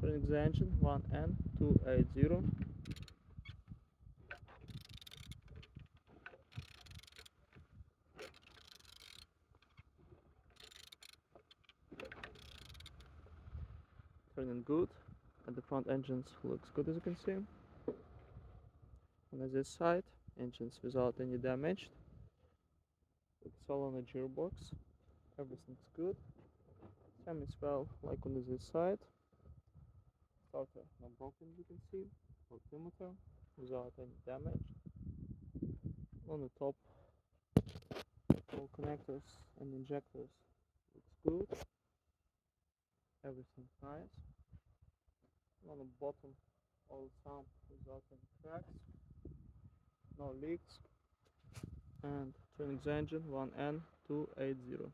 Turning the engine 1N280. Turning good, and the front engines looks good, as you can see. On this side, engines without any damage. It's all on the gearbox. Everything's good. Same as well like on this side. Starter not broken, you can see. Altimeter without any damage. On the top, all connectors and injectors looks good. Everything's nice. On the bottom, all sound without any cracks, no leaks. And turning the engine 1N280.